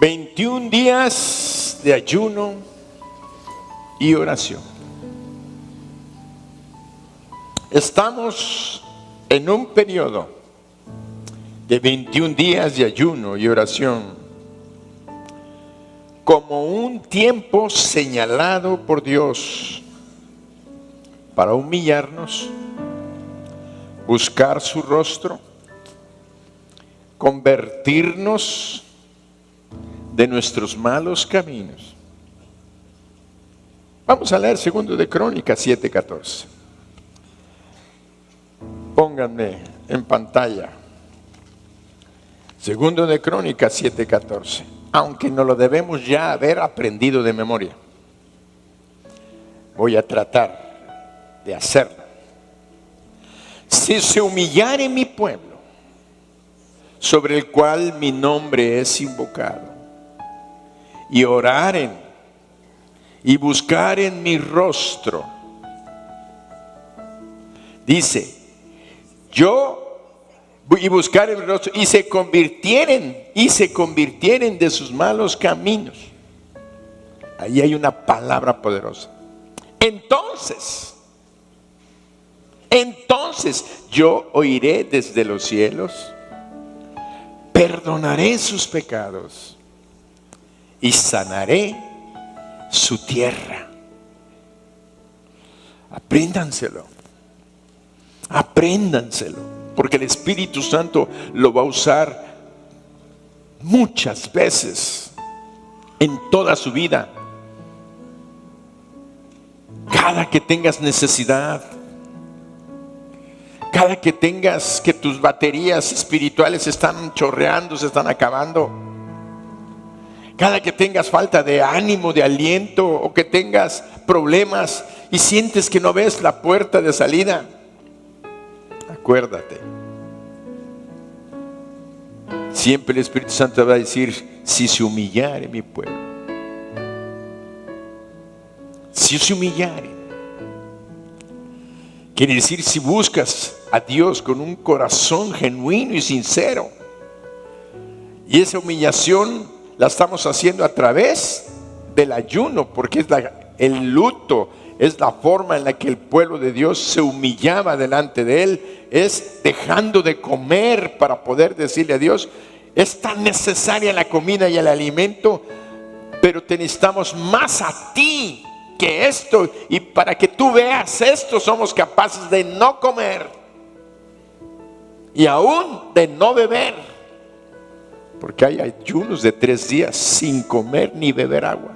21 días de ayuno y oración. Estamos en un periodo de 21 días de ayuno y oración como un tiempo señalado por Dios para humillarnos, buscar su rostro, convertirnos de nuestros malos caminos. Vamos a leer 2 de Crónicas 7:14. Pónganme en pantalla 2 de Crónicas 7:14. Aunque no lo debemos ya haber aprendido de memoria, voy a tratar de hacerlo. Si se humillare mi pueblo, sobre el cual mi nombre es invocado, y oraren y buscaren mi rostro, dice, y buscaren mi rostro, y se convirtieren de sus malos caminos. Ahí hay una palabra poderosa. Entonces yo oiré desde los cielos, perdonaré sus pecados y sanaré su tierra. Apréndanselo, porque el Espíritu Santo lo va a usar muchas veces en toda su vida. Cada que tengas necesidad, cada que tengas que tus baterías espirituales están chorreando, se están acabando, cada que tengas falta de ánimo, de aliento, o que tengas problemas y sientes que no ves la puerta de salida, acuérdate. Siempre el Espíritu Santo va a decir, si se humillare mi pueblo, si se humillare, quiere decir si buscas a Dios con un corazón genuino y sincero. Y esa humillación la estamos haciendo a través del ayuno, porque es el luto, es la forma en la que el pueblo de Dios se humillaba delante de Él, es dejando de comer para poder decirle a Dios, es tan necesaria la comida y el alimento, pero te necesitamos más a ti que esto, y para que tú veas esto somos capaces de no comer y aún de no beber, porque hay ayunos de 3 días sin comer ni beber agua.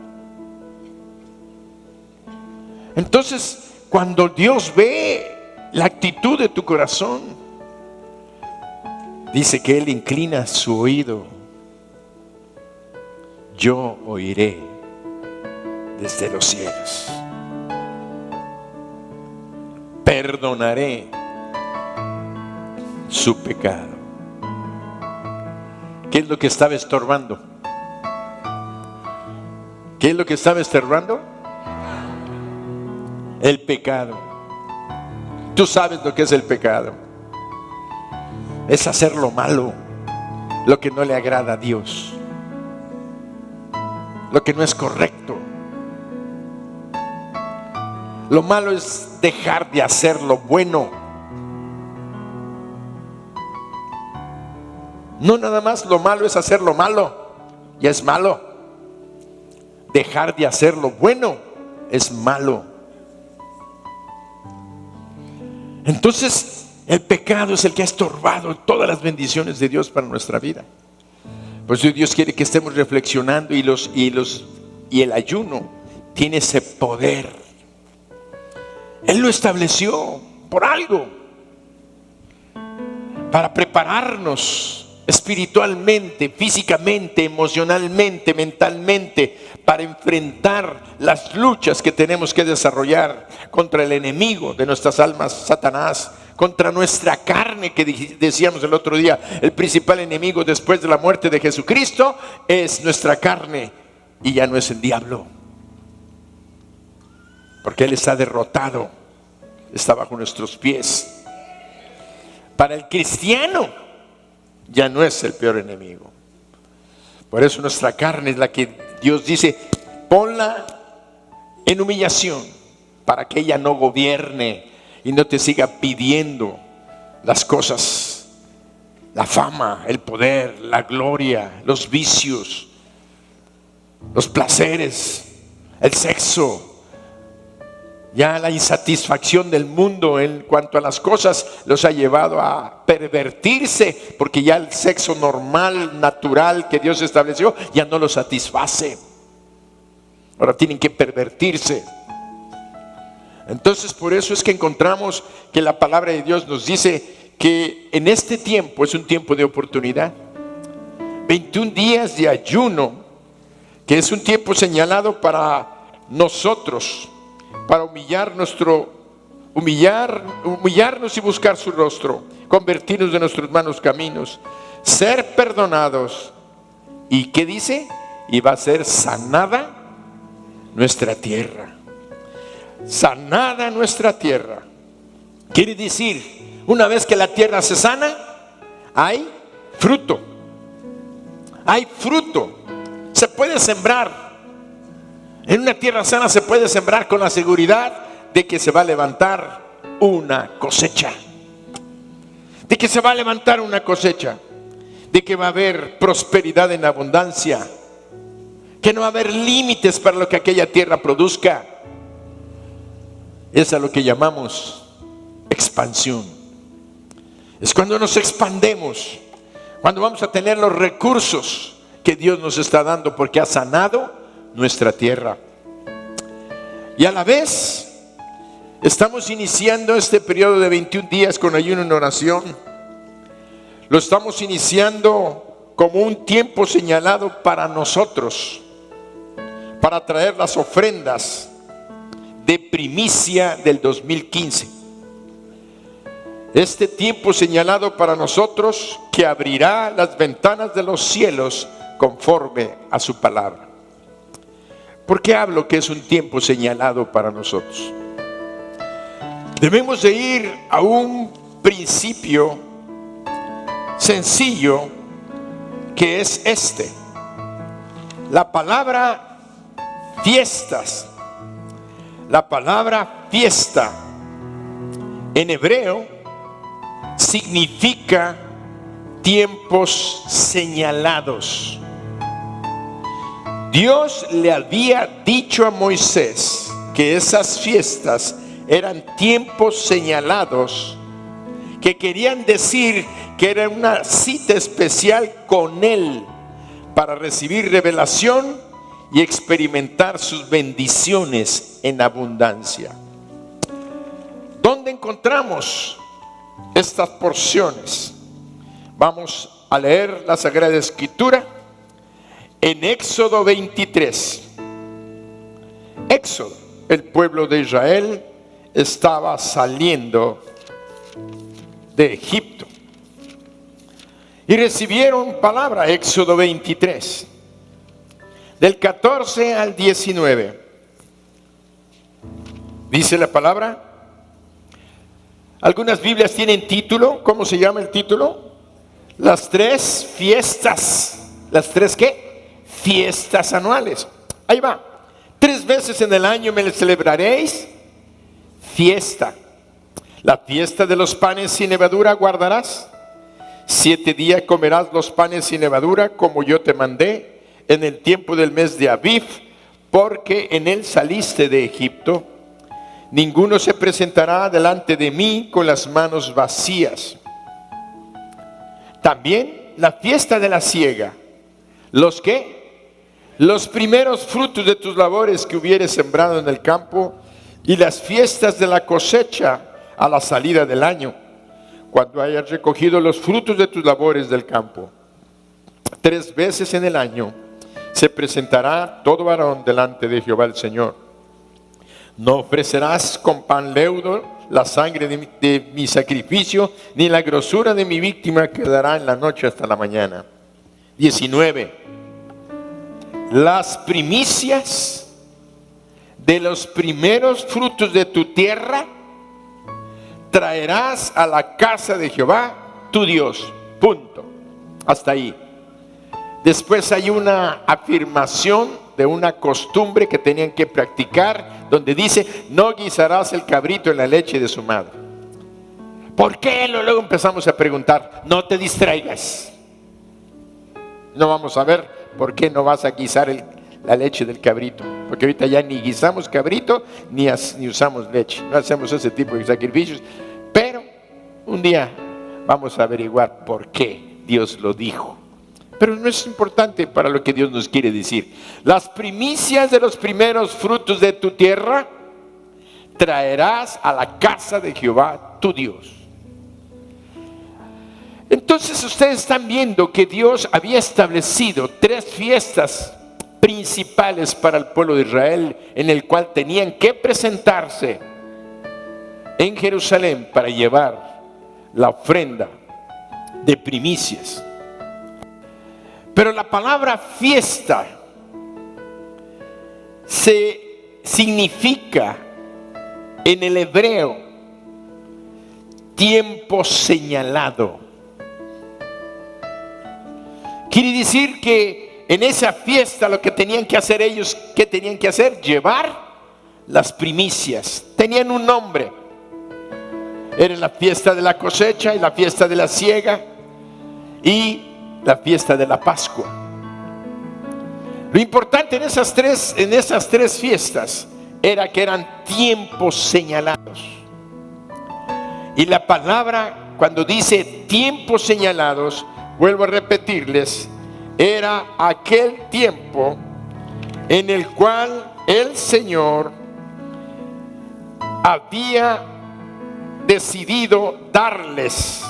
Entonces, cuando Dios ve la actitud de tu corazón, dice que Él inclina su oído. Yo oiré desde los cielos, perdonaré su pecado. ¿Qué es lo que estaba estorbando? ¿Qué es lo que estaba estorbando? El pecado. Tú sabes lo que es el pecado. Es hacer lo malo, lo que no le agrada a Dios, lo que no es correcto. Lo malo es dejar de hacer lo bueno. No nada más lo malo es hacer lo malo, ya es malo. Dejar de hacer lo bueno es malo. Entonces, el pecado es el que ha estorbado todas las bendiciones de Dios para nuestra vida. Por eso Dios quiere que estemos reflexionando, y el ayuno tiene ese poder. Él lo estableció por algo, para prepararnos espiritualmente, físicamente, emocionalmente, mentalmente, para enfrentar las luchas que tenemos que desarrollar contra el enemigo de nuestras almas, Satanás, contra nuestra carne, que decíamos el otro día, el principal enemigo después de la muerte de Jesucristo es nuestra carne, y ya no es el diablo, porque Él está derrotado, está bajo nuestros pies. Para el cristiano ya no es el peor enemigo, Por eso nuestra carne es la que Dios dice, ponla en humillación para que ella no gobierne y no te siga pidiendo las cosas, la fama, el poder, la gloria, los vicios, los placeres, el sexo. Ya la insatisfacción del mundo en cuanto a las cosas los ha llevado a pervertirse, porque ya el sexo normal, natural que Dios estableció, ya no lo satisface. Ahora tienen que pervertirse. Entonces por eso es que encontramos que la palabra de Dios nos dice que en este tiempo es un tiempo de oportunidad. 21 días de ayuno, que es un tiempo señalado para nosotros, para humillarnos y buscar su rostro, convertirnos de nuestros malos caminos, ser perdonados. ¿Y qué dice? Y va a ser sanada nuestra tierra. Sanada nuestra tierra. Quiere decir, una vez que la tierra se sana, hay fruto. Hay fruto. Se puede sembrar. En una tierra sana se puede sembrar con la seguridad de que se va a levantar una cosecha. De que se va a levantar una cosecha. De que va a haber prosperidad en abundancia. Que no va a haber límites para lo que aquella tierra produzca. Es a lo que llamamos expansión. Es cuando nos expandemos, cuando vamos a tener los recursos que Dios nos está dando, porque ha sanado nuestra tierra. Y a la vez estamos iniciando este periodo de 21 días con ayuno en oración. Lo estamos iniciando como un tiempo señalado para nosotros, para traer las ofrendas de primicia del 2015. Este tiempo señalado para nosotros, que abrirá las ventanas de los cielos conforme a su palabra. ¿Por qué hablo que es un tiempo señalado para nosotros? Debemos de ir a un principio sencillo, que es este. La palabra fiestas. La palabra fiesta en hebreo significa tiempos señalados. Dios le había dicho a Moisés que esas fiestas eran tiempos señalados, que querían decir que era una cita especial con Él para recibir revelación y experimentar sus bendiciones en abundancia. ¿Dónde encontramos estas porciones? Vamos a leer la Sagrada Escritura en Éxodo 23. Éxodo, el pueblo de Israel estaba saliendo de Egipto y recibieron palabra. Éxodo 23, del 14 al 19. Dice la palabra. Algunas Biblias tienen título. ¿Cómo se llama el título? Las 3 fiestas. ¿Las 3 qué? Fiestas anuales. Ahí va. 3 veces en el año me celebraréis fiesta. La fiesta de los panes sin levadura guardarás. 7 días comerás los panes sin levadura, como yo te mandé, en el tiempo del mes de Abib, porque en él saliste de Egipto. Ninguno se presentará delante de mí con las manos vacías. También la fiesta de la siega. ¿Los qué? Los primeros frutos de tus labores que hubieres sembrado en el campo, y las fiestas de la cosecha a la salida del año, cuando hayas recogido los frutos de tus labores del campo. 3 veces en el año se presentará todo varón delante de Jehová el Señor. No ofrecerás con pan leudo la sangre de mi sacrificio, ni la grosura de mi víctima quedará en la noche hasta la mañana. 19. Las primicias de los primeros frutos de tu tierra traerás a la casa de Jehová tu Dios. Punto. Hasta ahí. Después hay una afirmación de una costumbre que tenían que practicar, donde dice: no guisarás el cabrito en la leche de su madre. ¿Por qué? Luego empezamos a preguntar. No te distraigas. No vamos a ver por qué no vas a guisar la leche del cabrito, porque ahorita ya ni guisamos cabrito ni usamos leche, no hacemos ese tipo de sacrificios. Pero un día vamos a averiguar por qué Dios lo dijo. Pero no es importante para lo que Dios nos quiere decir. Las primicias de los primeros frutos de tu tierra traerás a la casa de Jehová tu Dios. Entonces ustedes están viendo que Dios había establecido 3 fiestas principales para el pueblo de Israel, en el cual tenían que presentarse en Jerusalén para llevar la ofrenda de primicias. Pero la palabra fiesta significa en el hebreo tiempo señalado. Quiere decir que en esa fiesta lo que tenían que hacer ellos, ¿qué tenían que hacer? Llevar las primicias. Tenían un nombre. Era la fiesta de la cosecha y la fiesta de la siega y la fiesta de la Pascua. Lo importante en esas tres fiestas era que eran tiempos señalados. Y la palabra, cuando dice tiempos señalados, vuelvo a repetirles, era aquel tiempo en el cual el Señor había decidido darles.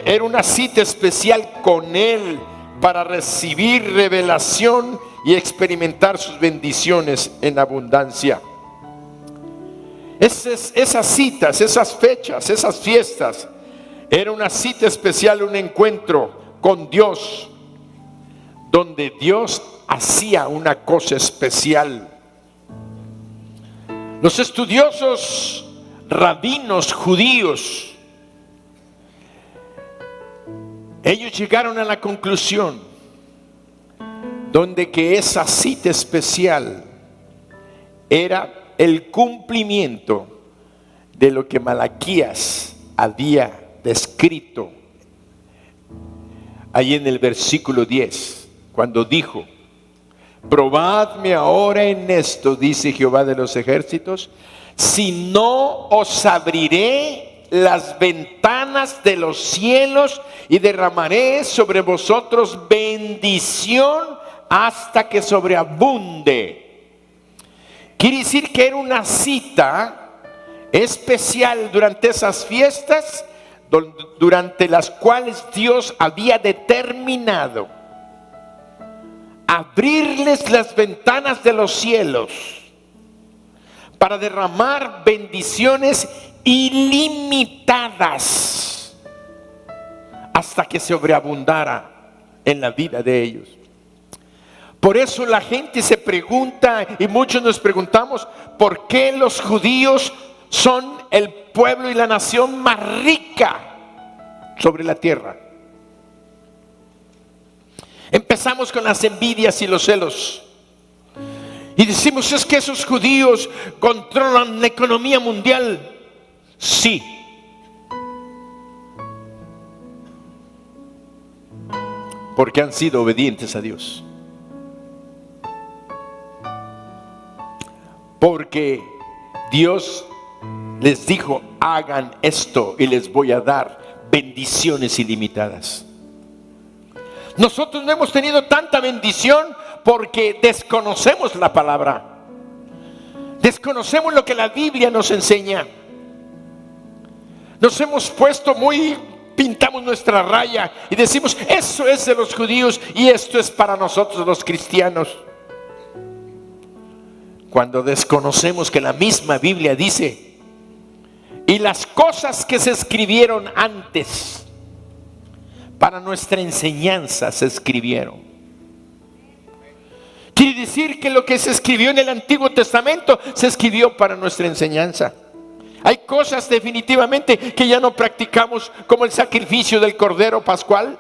Era una cita especial con Él para recibir revelación y experimentar sus bendiciones en abundancia. Esas citas, esas fechas, esas fiestas, era una cita especial, un encuentro con Dios, donde Dios hacía una cosa especial. Los estudiosos rabinos judíos, ellos llegaron a la conclusión donde que esa cita especial era el cumplimiento de lo que Malaquías había descrito ahí en el versículo 10, cuando dijo: probadme ahora en esto, dice Jehová de los ejércitos, si no os abriré las ventanas de los cielos y derramaré sobre vosotros bendición hasta que sobreabunde. Quiere decir que era una cita especial durante esas fiestas, durante las cuales Dios había determinado abrirles las ventanas de los cielos para derramar bendiciones ilimitadas hasta que sobreabundara en la vida de ellos. Por eso la gente se pregunta, y muchos nos preguntamos, ¿por qué los judíos son el pueblo y la nación más rica sobre la tierra? Empezamos con las envidias y los celos. Y decimos, es que esos judíos controlan la economía mundial. Sí. Porque han sido obedientes a Dios. Porque Dios les dijo, hagan esto y les voy a dar bendiciones ilimitadas. Nosotros no hemos tenido tanta bendición porque desconocemos la palabra. Desconocemos lo que la Biblia nos enseña. Nos hemos puesto pintamos nuestra raya y decimos, eso es de los judíos y esto es para nosotros los cristianos. Cuando desconocemos que la misma Biblia dice, y las cosas que se escribieron antes, para nuestra enseñanza se escribieron. Quiere decir que lo que se escribió en el Antiguo Testamento se escribió para nuestra enseñanza. Hay cosas definitivamente que ya no practicamos, como el sacrificio del Cordero Pascual.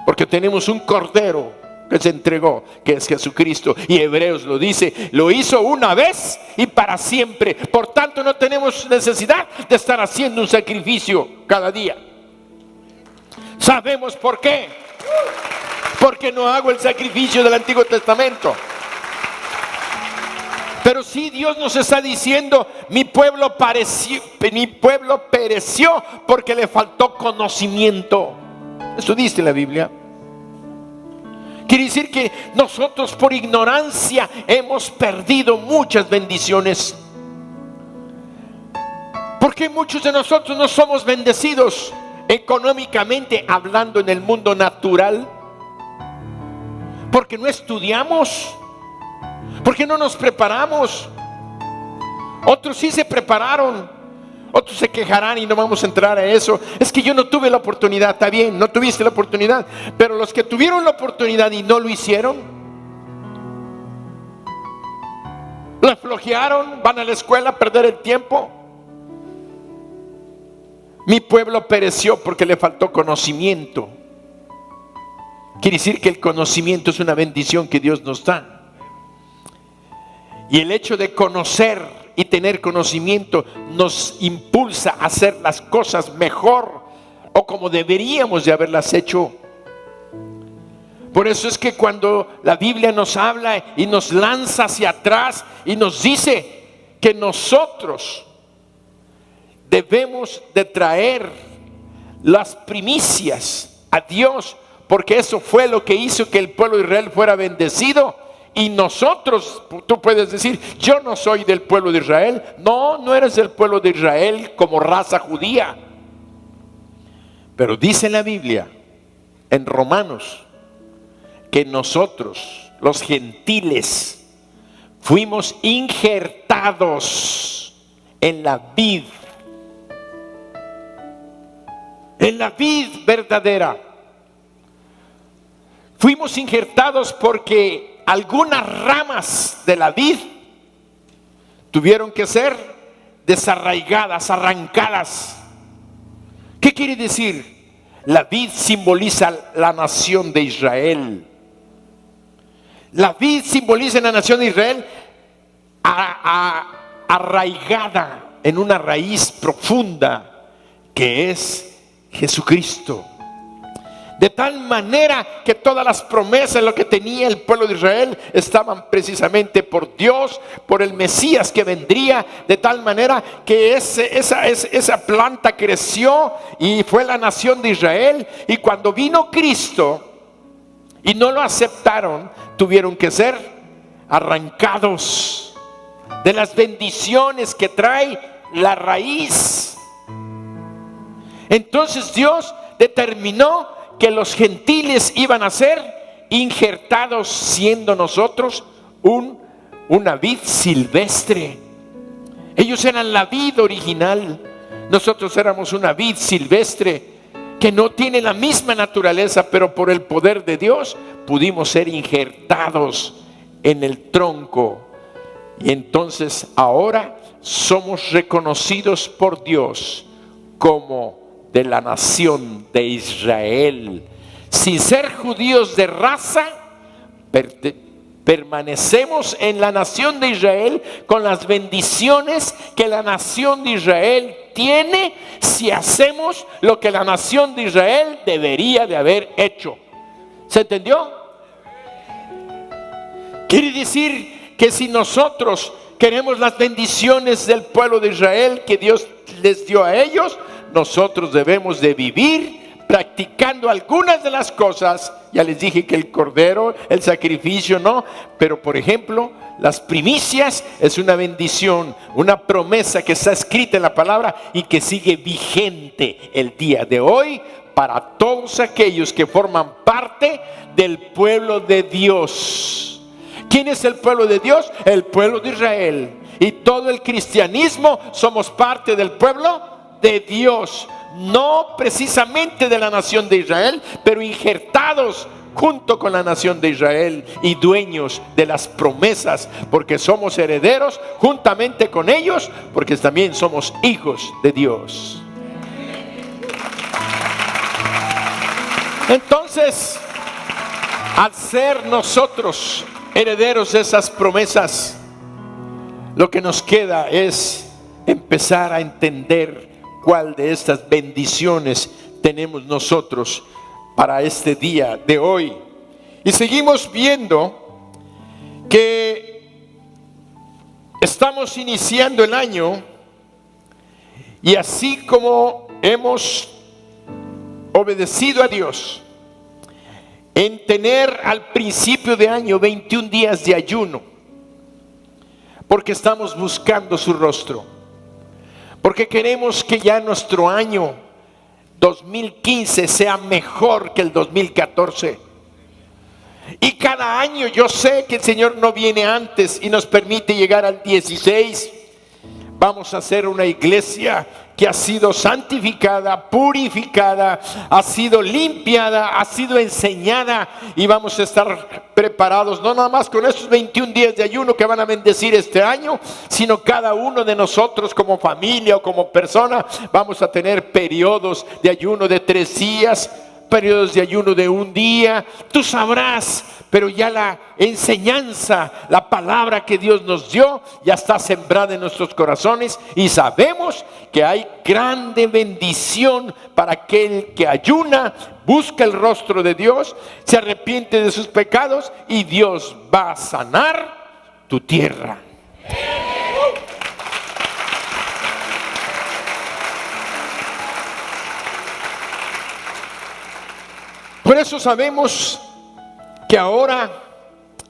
porque tenemos un cordero que se entregó, que es Jesucristo. Y Hebreos lo dice, lo hizo una vez y para siempre. Por tanto, no tenemos necesidad de estar haciendo un sacrificio cada día. ¿Sabemos por qué? Porque no hago el sacrificio del Antiguo Testamento. Pero sí, Dios nos está diciendo, mi pueblo pereció porque le faltó conocimiento. Eso dice la Biblia. Quiere decir que nosotros por ignorancia hemos perdido muchas bendiciones. Porque muchos de nosotros no somos bendecidos económicamente hablando en el mundo natural. Porque no estudiamos. Porque no nos preparamos. Otros sí se prepararon. Otros se quejarán y no vamos a entrar a eso. Es que yo no tuve la oportunidad. Está bien, no tuviste la oportunidad. Pero los que tuvieron la oportunidad y no lo hicieron, la flojearon, van a la escuela a perder el tiempo. Mi pueblo pereció porque le faltó conocimiento. Quiere decir que el conocimiento es una bendición que Dios nos da. Y el hecho de conocer y tener conocimiento nos impulsa a hacer las cosas mejor o como deberíamos de haberlas hecho. Por eso es que cuando la Biblia nos habla y nos lanza hacia atrás y nos dice que nosotros debemos de traer las primicias a Dios, porque eso fue lo que hizo que el pueblo de Israel fuera bendecido. Y nosotros, tú puedes decir, yo no soy del pueblo de Israel. No, no eres del pueblo de Israel como raza judía. Pero dice la Biblia, en Romanos, que nosotros, los gentiles, fuimos injertados en la vid verdadera. Fuimos injertados porque algunas ramas de la vid tuvieron que ser desarraigadas, arrancadas. ¿Qué quiere decir? La vid simboliza la nación de Israel. La vid simboliza la nación de Israel arraigada en una raíz profunda que es Jesucristo. De tal manera que todas las promesas, lo que tenía el pueblo de Israel, estaban precisamente por Dios, por el Mesías que vendría. De tal manera que esa planta creció y fue la nación de Israel. Y cuando vino Cristo y no lo aceptaron, tuvieron que ser arrancados de las bendiciones que trae la raíz. Entonces Dios determinó que los gentiles iban a ser injertados, siendo nosotros una vid silvestre. Ellos eran la vid original, nosotros éramos una vid silvestre que no tiene la misma naturaleza, pero por el poder de Dios pudimos ser injertados en el tronco. Y entonces ahora somos reconocidos por Dios como de la nación de Israel. Sin ser judíos de raza, permanecemos en la nación de Israel con las bendiciones que la nación de Israel tiene si hacemos lo que la nación de Israel debería de haber hecho. ¿Se entendió? Quiere decir que si nosotros queremos las bendiciones del pueblo de Israel que Dios les dio a ellos, nosotros debemos de vivir practicando algunas de las cosas. Ya les dije que el cordero, el sacrificio no, pero por ejemplo, las primicias es una bendición, una promesa que está escrita en la palabra y que sigue vigente el día de hoy para todos aquellos que forman parte del pueblo de Dios. ¿Quién es el pueblo de Dios? El pueblo de Israel. Y todo el cristianismo somos parte del pueblo de Dios, no precisamente de la nación de Israel, pero injertados junto con la nación de Israel y dueños de las promesas, porque somos herederos juntamente con ellos, porque también somos hijos de Dios. Entonces, al ser nosotros herederos de esas promesas, lo que nos queda es empezar a entender cuál de estas bendiciones tenemos nosotros para este día de hoy. Y seguimos viendo que estamos iniciando el año, y así como hemos obedecido a Dios en tener al principio de año 21 días de ayuno, porque estamos buscando su rostro, porque queremos que ya nuestro año 2015 sea mejor que el 2014. Y cada año yo sé que el Señor no viene antes y nos permite llegar al 16. Vamos a hacer una iglesia que ha sido santificada, purificada, ha sido limpiada, ha sido enseñada, y vamos a estar preparados no nada más con estos 21 días de ayuno que van a bendecir este año, sino cada uno de nosotros como familia o como persona vamos a tener periodos de ayuno de 3 días, periodos de ayuno de 1 día. Tú sabrás, pero ya la enseñanza, la palabra que Dios nos dio, ya está sembrada en nuestros corazones, y sabemos que hay grande bendición para aquel que ayuna, busca el rostro de Dios, se arrepiente de sus pecados, y Dios va a sanar tu tierra. Por eso sabemos que ahora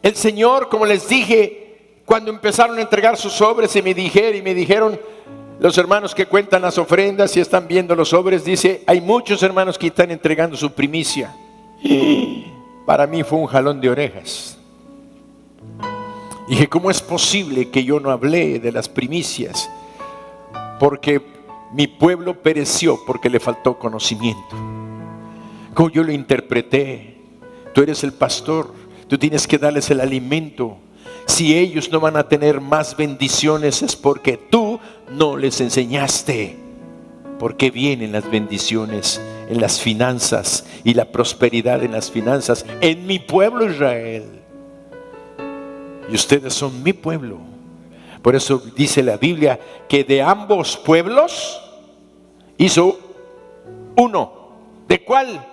el Señor, como les dije, cuando empezaron a entregar sus sobres, y me dijeron los hermanos que cuentan las ofrendas y están viendo los sobres, dice, hay muchos hermanos que están entregando su primicia. Para mí fue un jalón de orejas. Dije, ¿cómo es posible que yo no hablé de las primicias? Porque mi pueblo pereció porque le faltó conocimiento. Como yo lo interpreté, tú eres el pastor, tú tienes que darles el alimento. Si ellos no van a tener más bendiciones, es porque tú no les enseñaste. Porque vienen las bendiciones en las finanzas y la prosperidad en las finanzas en mi pueblo Israel. Y ustedes son mi pueblo. Por eso dice la Biblia que de ambos pueblos hizo uno. ¿De cuál?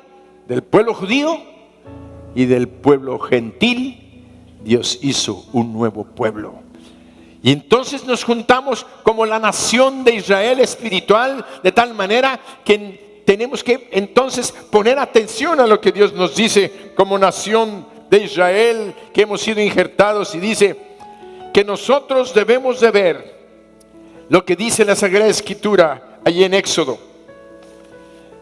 Del pueblo judío y del pueblo gentil. Dios hizo un nuevo pueblo. Y entonces nos juntamos como la nación de Israel espiritual, de tal manera que tenemos que entonces poner atención a lo que Dios nos dice como nación de Israel, que hemos sido injertados, y dice que nosotros debemos de ver lo que dice la Sagrada Escritura allí en Éxodo.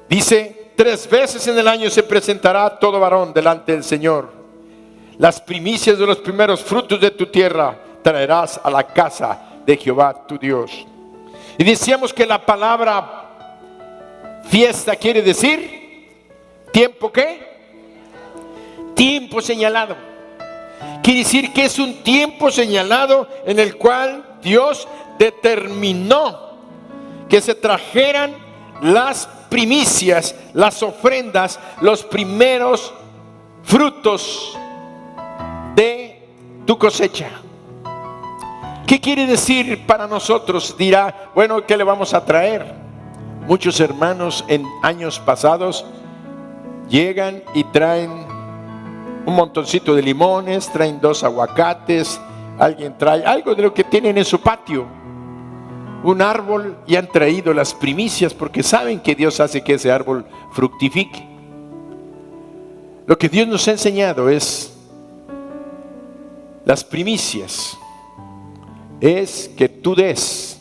Dice, 3 veces en el año se presentará todo varón delante del Señor. Las primicias de los primeros frutos de tu tierra traerás a la casa de Jehová tu Dios. Y decíamos que la palabra fiesta quiere decir ¿tiempo qué? Tiempo señalado. Quiere decir que es un tiempo señalado en el cual Dios determinó que se trajeran las primicias, las ofrendas, los primeros frutos de tu cosecha. ¿Qué quiere decir para nosotros? Dirá, bueno, ¿qué le vamos a traer? Muchos hermanos en años pasados llegan y traen un montoncito de limones, traen 2 aguacates, alguien trae algo de lo que tienen en su patio, un árbol, y han traído las primicias porque saben que Dios hace que ese árbol fructifique. Lo que Dios nos ha enseñado es las primicias, es que tú des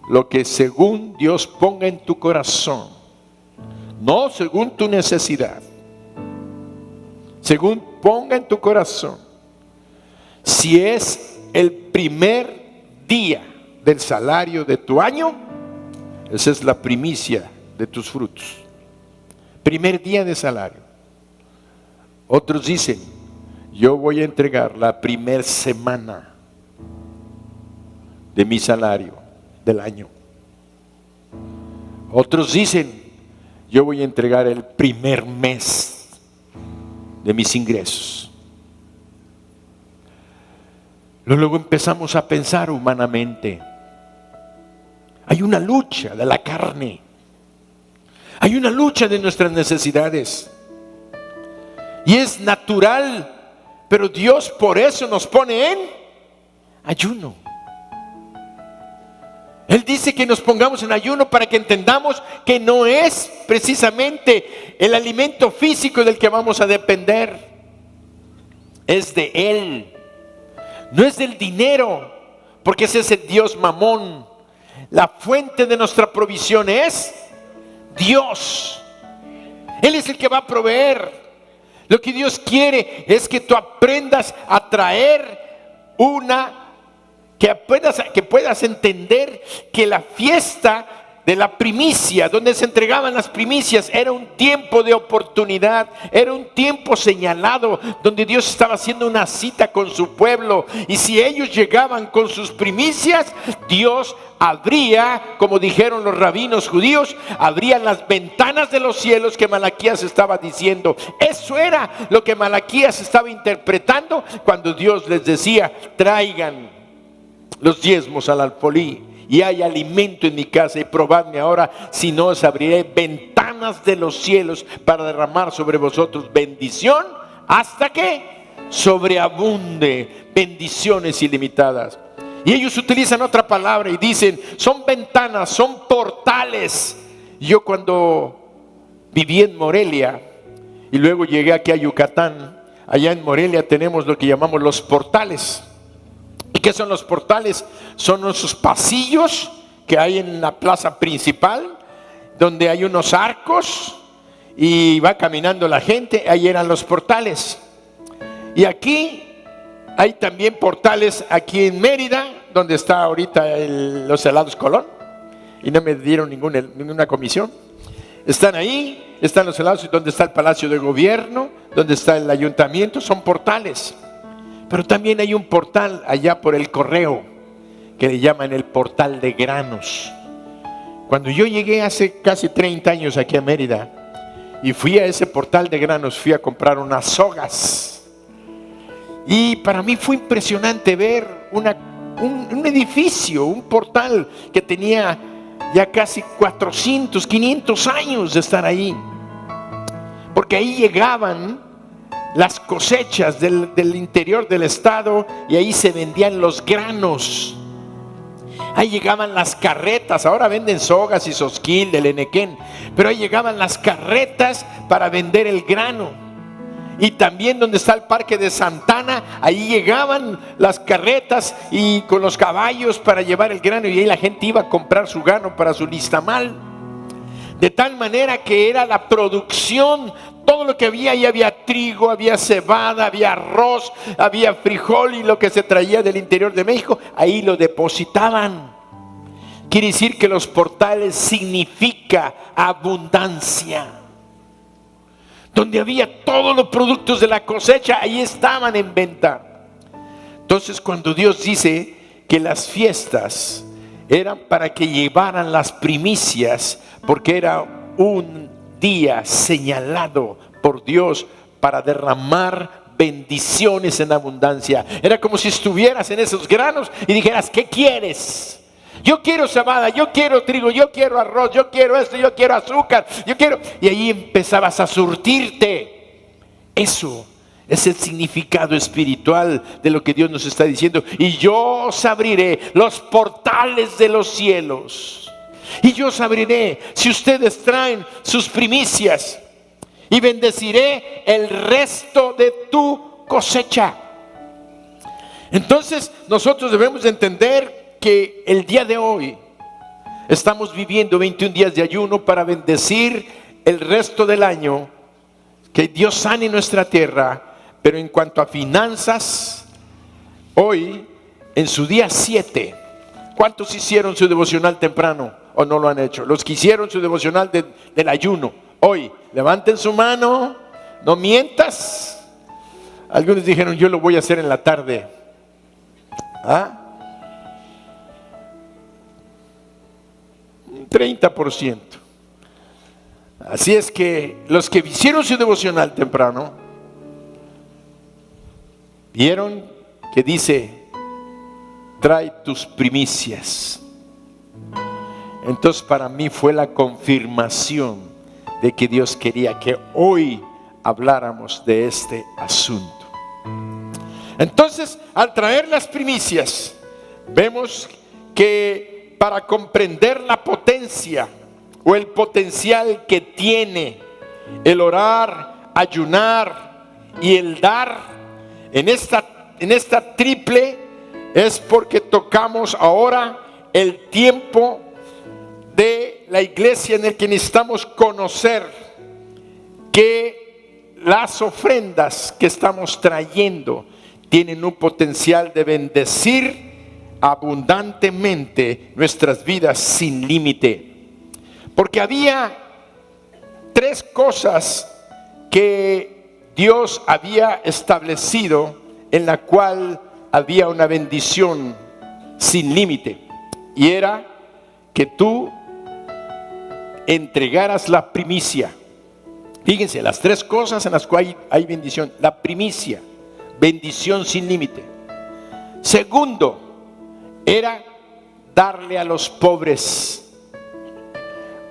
lo que según Dios ponga en tu corazón, no según tu necesidad, según ponga en tu corazón. Si es el primer día del salario de tu año, esa es la primicia de tus frutos. Primer día de salario. Otros dicen, yo voy a entregar la primera semana de mi salario del año. Otros dicen, yo voy a entregar el primer mes de mis ingresos. Luego empezamos a pensar humanamente. Hay una lucha de la carne. Hay una lucha de nuestras necesidades. Y es natural, pero Dios por eso nos pone en ayuno. Él dice que nos pongamos en ayuno para que entendamos que no es precisamente el alimento físico del que vamos a depender. Es de Él. No es del dinero, porque ese es el Dios Mamón. La fuente de nuestra provisión es Dios. Él es el que va a proveer. Lo que Dios quiere es que tú aprendas a traer que puedas entender que la fiesta de la primicia, donde se entregaban las primicias, era un tiempo de oportunidad, era un tiempo señalado, donde Dios estaba haciendo una cita con su pueblo. Y si ellos llegaban con sus primicias, Dios abría, como dijeron los rabinos judíos, abrían las ventanas de los cielos que Malaquías estaba diciendo. Eso era lo que Malaquías estaba interpretando cuando Dios les decía: traigan los diezmos al alfolí, y hay alimento en mi casa, y probadme ahora si no os abriré ventanas de los cielos para derramar sobre vosotros bendición hasta que sobreabunde bendiciones ilimitadas. Y ellos utilizan otra palabra y dicen: son ventanas, son portales. Yo cuando viví en Morelia y luego llegué aquí a Yucatán, allá en Morelia tenemos lo que llamamos los portales. ¿Y qué son los portales? Son esos pasillos que hay en la plaza principal, donde hay unos arcos y va caminando la gente. Ahí eran los portales. Y aquí hay también portales, aquí en Mérida, donde está ahorita los helados Colón, y no me dieron ninguna comisión. Están ahí, están los helados, donde está el Palacio de Gobierno, donde está el ayuntamiento. Son portales. Pero también hay un portal allá por el Correo, que le llaman el portal de granos. Cuando yo llegué hace casi 30 años aquí a Mérida y fui a ese portal de granos, fui a comprar unas sogas. Y para mí fue impresionante ver un edificio, un portal que tenía ya casi 400, 500 años de estar ahí. Porque ahí llegaban las cosechas del interior del estado y ahí se vendían los granos. Ahí llegaban las carretas. Ahora venden sogas y sosquil del Enequén, pero ahí llegaban las carretas para vender el grano. Y también donde está el Parque de Santana, ahí llegaban las carretas y con los caballos para llevar el grano, y ahí la gente iba a comprar su grano para su listamal. De tal manera que era la producción. Todo lo que había, ahí había trigo, había cebada, había arroz, había frijol, y lo que se traía del interior de México, ahí lo depositaban. Quiere decir que los portales significa abundancia. Donde había todos los productos de la cosecha, ahí estaban en venta. Entonces, cuando Dios dice que las fiestas eran para que llevaran las primicias, porque era un día señalado por Dios para derramar bendiciones en abundancia. Era como si estuvieras en esos granos y dijeras: ¿qué quieres? Yo quiero cebada, yo quiero trigo, yo quiero arroz, yo quiero esto, yo quiero azúcar, yo quiero. Y ahí empezabas a surtirte. Eso es el significado espiritual de lo que Dios nos está diciendo. Y yo os abriré los portales de los cielos. Y yo os abriré si ustedes traen sus primicias, y bendeciré el resto de tu cosecha. Entonces nosotros debemos entender que el día de hoy estamos viviendo 21 días de ayuno para bendecir el resto del año, que Dios sane nuestra tierra. Pero en cuanto a finanzas, hoy en su día 7, ¿cuántos hicieron su devocional temprano o no lo han hecho? Los que hicieron su devocional del ayuno, hoy levanten su mano, no mientas. Algunos dijeron: yo lo voy a hacer en la tarde. 30%. Así es que los que hicieron su devocional temprano, ¿Vieron que dice, trae tus primicias? Entonces para mí fue la confirmación de que Dios quería que hoy habláramos de este asunto. Entonces, al traer las primicias, vemos que para comprender la potencia o el potencial que tiene el orar, ayunar y el dar en esta triple, es porque tocamos ahora el tiempo de la iglesia en el que necesitamos conocer que las ofrendas que estamos trayendo tienen un potencial de bendecir abundantemente nuestras vidas sin límite. Porque había tres cosas que Dios había establecido en la cual había una bendición sin límite. Y era que tú entregaras la primicia. Fíjense, las tres cosas en las cuales hay bendición. La primicia, bendición sin límite. Segundo, era darle a los pobres.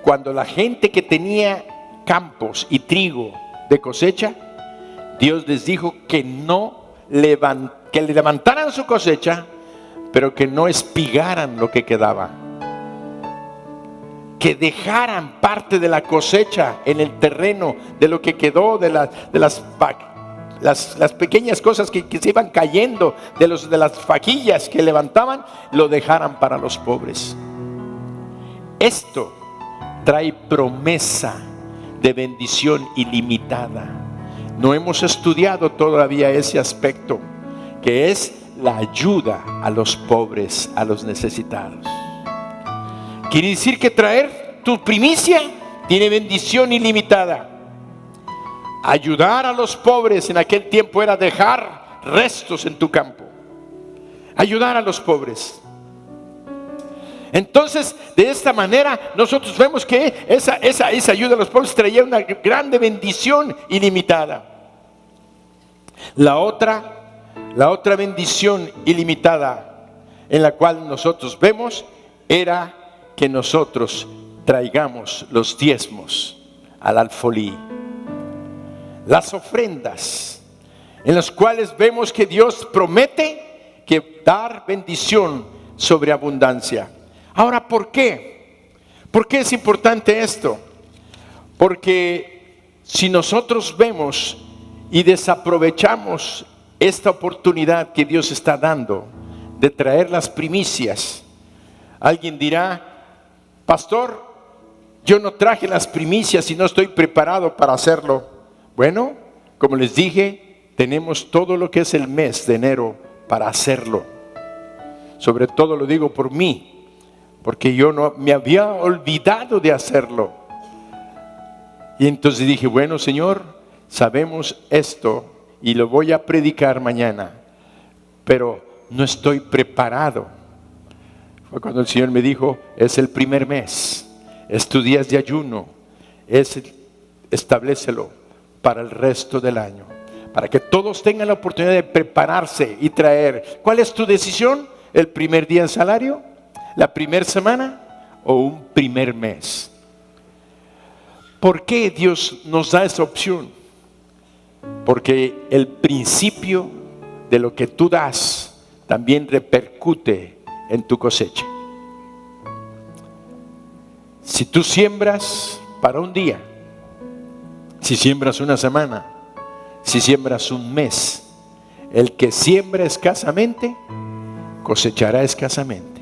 Cuando la gente que tenía campos y trigo de cosecha, Dios les dijo que que le levantaran su cosecha, pero que no espigaran lo que quedaba, que dejaran parte de la cosecha en el terreno, de lo que quedó de las pequeñas cosas que se iban cayendo, de las fajillas que levantaban, lo dejaran para los pobres. Esto trae promesa de bendición ilimitada. No hemos estudiado todavía ese aspecto, que es la ayuda a los pobres, a los necesitados. Quiere decir que traer tu primicia tiene bendición ilimitada. Ayudar a los pobres en aquel tiempo era dejar restos en tu campo. Ayudar a los pobres. Entonces, de esta manera, nosotros vemos que esa ayuda a los pobres traía una grande bendición ilimitada. La otra bendición ilimitada en la cual nosotros vemos era que nosotros traigamos los diezmos al alfolí. Las ofrendas en las cuales vemos que Dios promete que dar bendición sobre abundancia. Ahora, ¿por qué? ¿Por qué es importante esto? Porque si nosotros vemos y desaprovechamos esta oportunidad que Dios está dando de traer las primicias, alguien dirá: pastor, yo no traje las primicias y no estoy preparado para hacerlo. Bueno, como les dije, tenemos todo lo que es el mes de enero para hacerlo. Sobre todo lo digo por mí, porque yo no me había olvidado de hacerlo. Y entonces dije: bueno, Señor, sabemos esto y lo voy a predicar mañana, pero no estoy preparado. Fue cuando el Señor me dijo: es el primer mes, es tu días de ayuno, establécelo para el resto del año, para que todos tengan la oportunidad de prepararse y traer. ¿Cuál es tu decisión? ¿El primer día en salario? ¿La primera semana? ¿O un primer mes? ¿Por qué Dios nos da esa opción? Porque el principio de lo que tú das también repercute en tu cosecha. Si tú siembras para un día, si siembras una semana, si siembras un mes, el que siembra escasamente cosechará escasamente.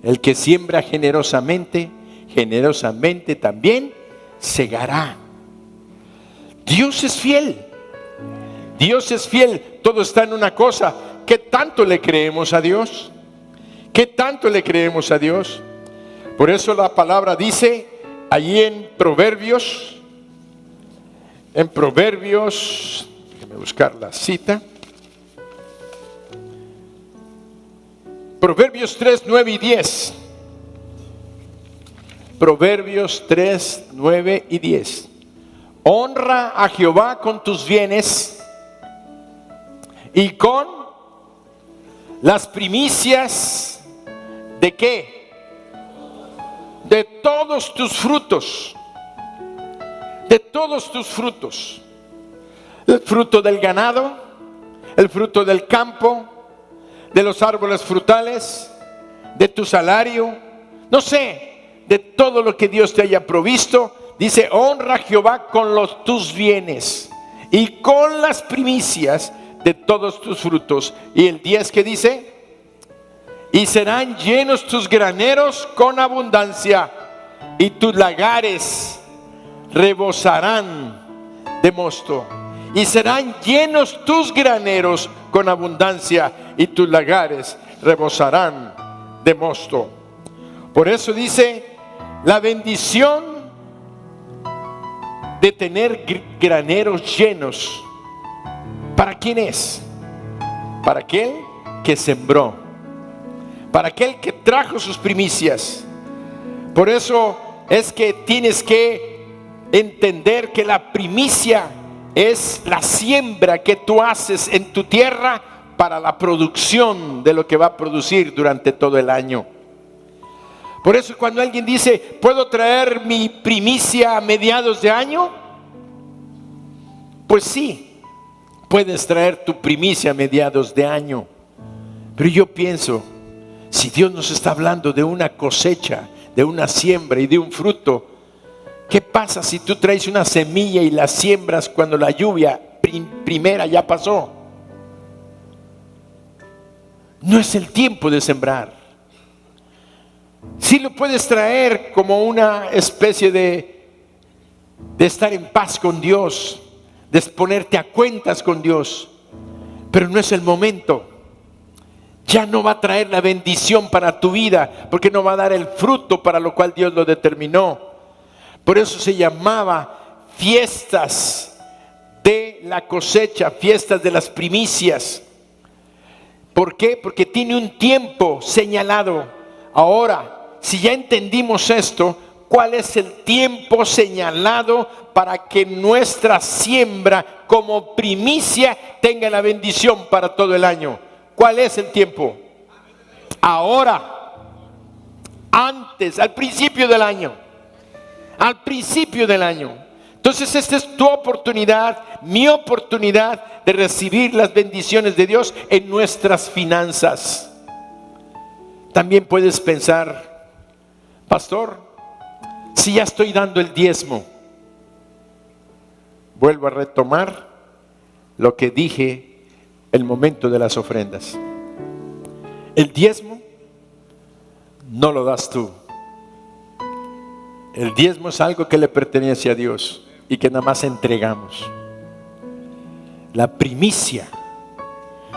El que siembra generosamente, generosamente también segará. Dios es fiel. Dios es fiel. Todo está en una cosa: ¿qué tanto le creemos a Dios? ¿Qué tanto le creemos a Dios? Por eso la palabra dice allí en Proverbios, déjeme buscar la cita. Proverbios 3, 9 y 10. Proverbios 3, 9 y 10. Honra a Jehová con tus bienes y con las primicias ¿de qué? De todos tus frutos. De todos tus frutos. El fruto del ganado, el fruto del campo, de los árboles frutales, de tu salario, no sé, de todo lo que Dios te haya provisto. Dice, honra a Jehová con tus bienes y con las primicias de todos tus frutos. Y el 10 que dice, y serán llenos tus graneros con abundancia, y tus lagares rebosarán de mosto. Y serán llenos tus graneros con abundancia, y tus lagares rebosarán de mosto. Por eso dice, la bendición de tener graneros llenos, ¿para quién es? Para aquel que sembró, para aquel que trajo sus primicias. Por eso es que tienes que entender que la primicia es la siembra que tú haces en tu tierra para la producción de lo que va a producir durante todo el año. Por eso cuando alguien dice, ¿puedo traer mi primicia a mediados de año? Pues sí, puedes traer tu primicia a mediados de año. Pero yo pienso, si Dios nos está hablando de una cosecha, de una siembra y de un fruto, ¿qué pasa si tú traes una semilla y la siembras cuando la lluvia primera ya pasó? No es el tiempo de sembrar. Sí lo puedes traer como una especie de estar en paz con Dios, de ponerte a cuentas con Dios, pero no es el momento. Ya no va a traer la bendición para tu vida, porque no va a dar el fruto para lo cual Dios lo determinó. Por eso se llamaba fiestas de la cosecha, fiestas de las primicias. ¿Por qué? Porque tiene un tiempo señalado. Ahora, si ya entendimos esto, ¿cuál es el tiempo señalado para que nuestra siembra como primicia tenga la bendición para todo el año? ¿Cuál es el tiempo? Ahora, antes, al principio del año. Al principio del año. Entonces esta es tu oportunidad, mi oportunidad de recibir las bendiciones de Dios en nuestras finanzas. También puedes pensar, pastor, si ya estoy dando el diezmo, vuelvo a retomar lo que dije el momento de las ofrendas. El diezmo no lo das tú. El diezmo es algo que le pertenece a Dios y que nada más entregamos. La primicia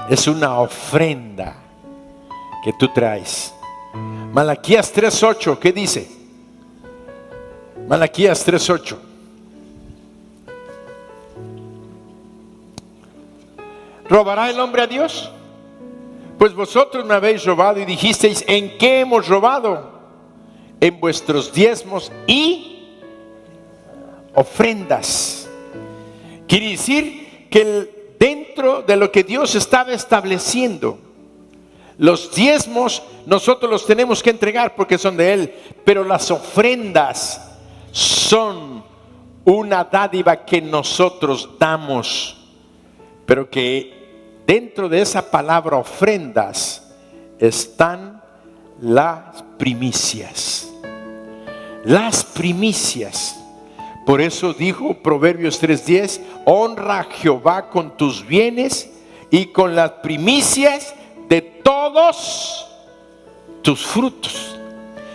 es una ofrenda que tú traes. Malaquías 3:8, ¿qué dice? Malaquías 3:8. ¿Robará el hombre a Dios? Pues vosotros me habéis robado y dijisteis, ¿en qué hemos robado? En vuestros diezmos y ofrendas. Quiere decir que dentro de lo que Dios estaba estableciendo, los diezmos nosotros los tenemos que entregar porque son de Él, pero las ofrendas son una dádiva que nosotros damos, pero que dentro de esa palabra ofrendas están las primicias. Las primicias. Por eso dijo Proverbios 3:10, honra a Jehová con tus bienes y con las primicias de todos tus frutos.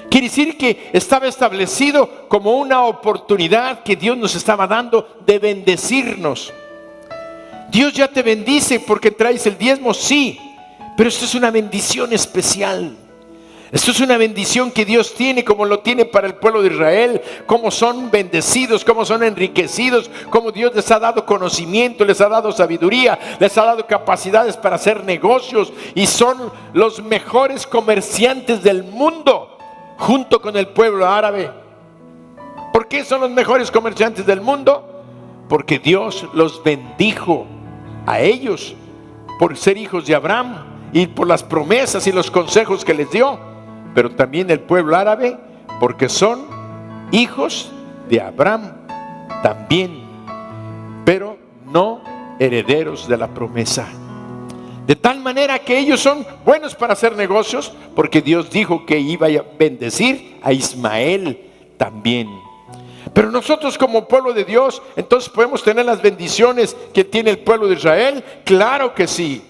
Quiere decir que estaba establecido como una oportunidad que Dios nos estaba dando de bendecirnos. Dios ya te bendice porque traes el diezmo, sí, pero esto es una bendición especial. Esto es una bendición que Dios tiene, como lo tiene para el pueblo de Israel, como son bendecidos, como son enriquecidos, como Dios les ha dado conocimiento, les ha dado sabiduría, les ha dado capacidades para hacer negocios y son los mejores comerciantes del mundo junto con el pueblo árabe. ¿Por qué son los mejores comerciantes del mundo? Porque Dios los bendijo a ellos por ser hijos de Abraham y por las promesas y los consejos que les dio, pero también el pueblo árabe porque son hijos de Abraham también, pero no herederos de la promesa. De tal manera que ellos son buenos para hacer negocios, porque Dios dijo que iba a bendecir a Ismael también. Pero nosotros como pueblo de Dios, entonces podemos tener las bendiciones que tiene el pueblo de Israel. Claro que sí,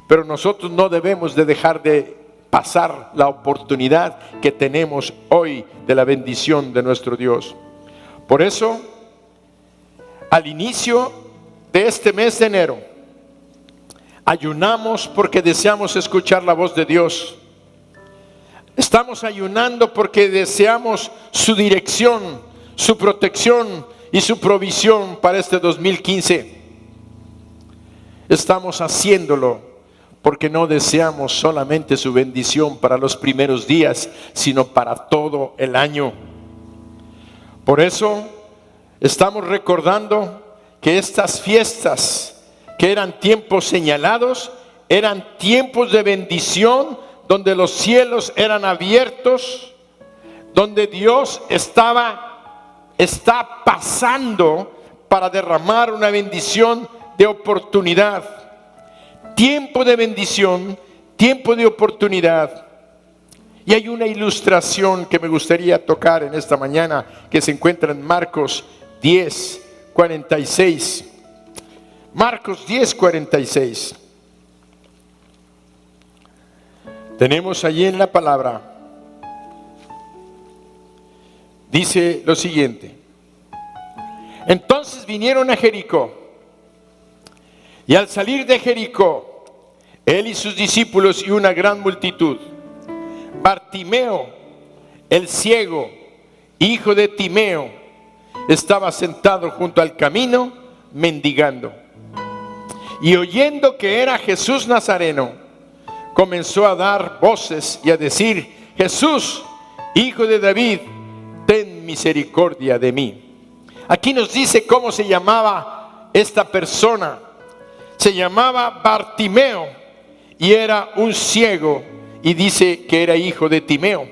pero nosotros no debemos de dejar de pasar la oportunidad que tenemos hoy de la bendición de nuestro Dios. Por eso, al inicio de este mes de enero, ayunamos porque deseamos escuchar la voz de Dios. Estamos ayunando porque deseamos su dirección, su protección y su provisión para este 2015. Estamos haciéndolo porque no deseamos solamente su bendición para los primeros días, sino para todo el año. Por eso estamos recordando que estas fiestas, que eran tiempos señalados, eran tiempos de bendición, donde los cielos eran abiertos, donde Dios está pasando para derramar una bendición de oportunidad. Tiempo de bendición, tiempo de oportunidad. Y hay una ilustración que me gustaría tocar en esta mañana, que se encuentra en Marcos 10:46. Marcos 10:46. Tenemos allí en la palabra, dice lo siguiente: entonces vinieron a Jericó, y al salir de Jericó, él y sus discípulos y una gran multitud, Bartimeo, el ciego, hijo de Timeo, estaba sentado junto al camino mendigando. Y oyendo que era Jesús Nazareno, comenzó a dar voces y a decir: Jesús, hijo de David, ten misericordia de mí. Aquí nos dice cómo se llamaba esta persona. Se llamaba Bartimeo y era un ciego, y dice que era hijo de Timeo.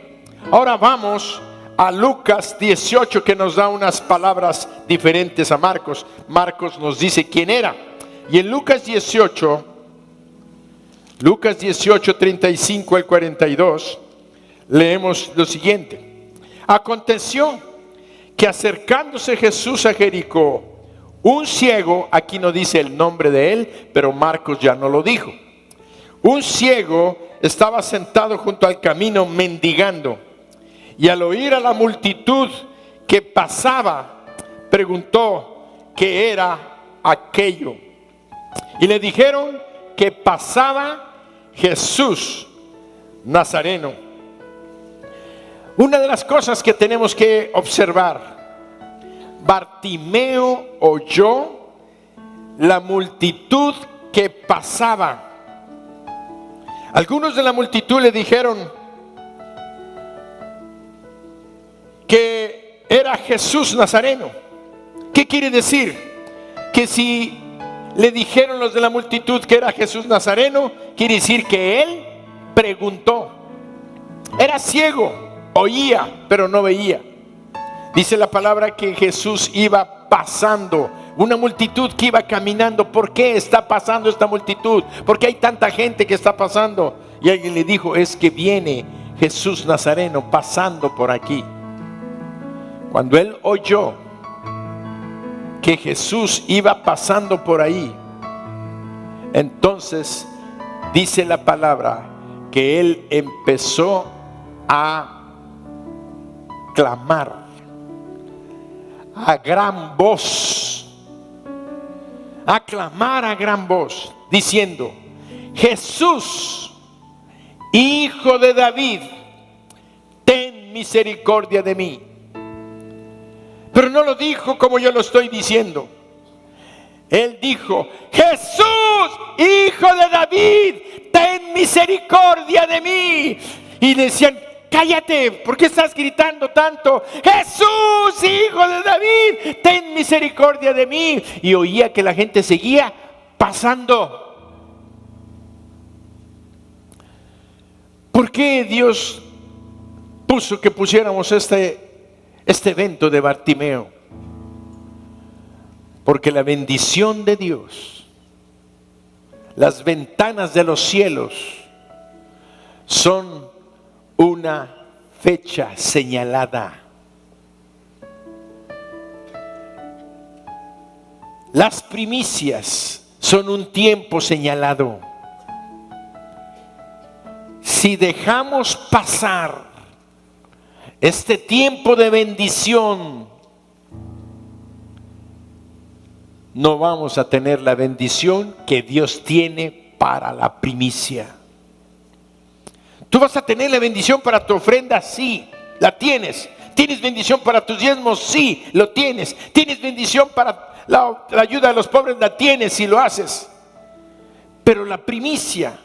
Ahora vamos a Lucas 18, que nos da unas palabras diferentes a Marcos. Marcos nos dice quién era. Y en Lucas 18, 35 al 42, leemos lo siguiente: aconteció que acercándose Jesús a Jericó, un ciego, aquí no dice el nombre de él, pero Marcos ya no lo dijo, un ciego estaba sentado junto al camino mendigando, y al oír a la multitud que pasaba, preguntó qué era aquello. Y le dijeron que pasaba Jesús Nazareno. Una de las cosas que tenemos que observar: Bartimeo oyó la multitud que pasaba. Algunos de la multitud le dijeron que era Jesús Nazareno. ¿Qué quiere decir? Que si le dijeron los de la multitud que era Jesús Nazareno, quiere decir que él preguntó. Era ciego, oía, pero no veía. Dice la palabra que Jesús iba pasando, una multitud que iba caminando. ¿Por qué está pasando esta multitud? ¿Por qué hay tanta gente que está pasando? Y alguien le dijo: es que viene Jesús Nazareno pasando por aquí. Cuando él oyó que Jesús iba pasando por ahí, entonces dice la palabra que él empezó a clamar a gran voz, a clamar a gran voz, diciendo: Jesús, hijo de David, ten misericordia de mí. Pero no lo dijo como yo lo estoy diciendo. Él dijo: Jesús, hijo de David, ten misericordia de mí. Y decían: cállate, ¿por qué estás gritando tanto? Jesús, hijo de David, ten misericordia de mí. Y oía que la gente seguía pasando. ¿Por qué Dios puso que pusiéramos este evento de Bartimeo? Porque la bendición de Dios, las ventanas de los cielos, son una fecha señalada. Las primicias son un tiempo señalado. Si dejamos pasar este tiempo de bendición, no vamos a tener la bendición que Dios tiene para la primicia. Tú vas a tener la bendición para tu ofrenda, sí, la tienes. ¿Tienes bendición para tus diezmos? Sí, lo tienes. ¿Tienes bendición para la ayuda a los pobres? La tienes si lo haces. Pero la primicia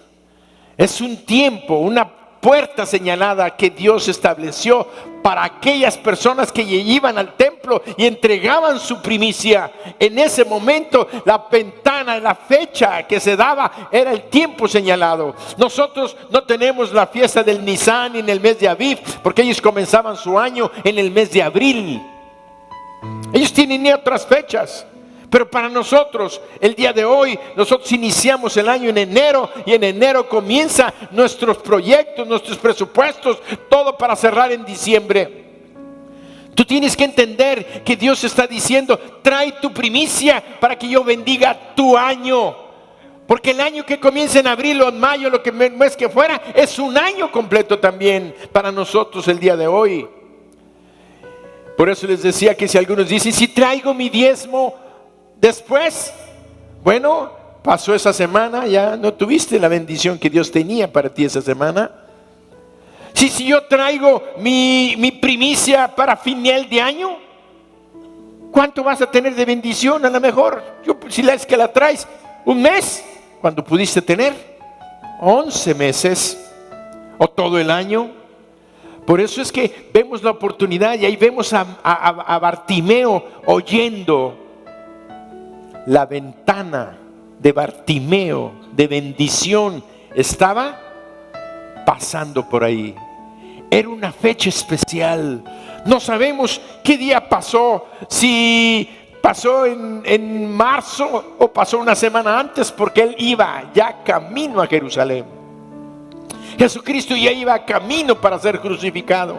es un tiempo, una puerta señalada que Dios estableció para aquellas personas que iban al templo y entregaban su primicia. En ese momento la ventana, la fecha que se daba era el tiempo señalado. Nosotros no tenemos la fiesta del Nisan en el mes de Aviv, porque ellos comenzaban su año en el mes de abril. Ellos tienen otras fechas. Pero para nosotros, el día de hoy, nosotros iniciamos el año en enero, y en enero comienza nuestros proyectos, nuestros presupuestos, todo para cerrar en diciembre. Tú tienes que entender que Dios está diciendo: trae tu primicia para que yo bendiga tu año. Porque el año que comienza en abril o en mayo, lo que mes que fuera, es un año completo también para nosotros el día de hoy. Por eso les decía que si algunos dicen: si traigo mi diezmo después, bueno, pasó esa semana, ya no tuviste la bendición que Dios tenía para ti esa semana. Si yo traigo mi primicia para final de año, ¿cuánto vas a tener de bendición? A lo mejor, si es que la traes un mes, cuando pudiste tener 11 meses o todo el año. Por eso es que vemos la oportunidad, y ahí vemos a Bartimeo oyendo. La ventana de Bartimeo de bendición estaba pasando por ahí. Era una fecha especial. No sabemos qué día pasó, si pasó en marzo o pasó una semana antes, porque él iba ya camino a Jerusalén. Jesucristo ya iba camino para ser crucificado.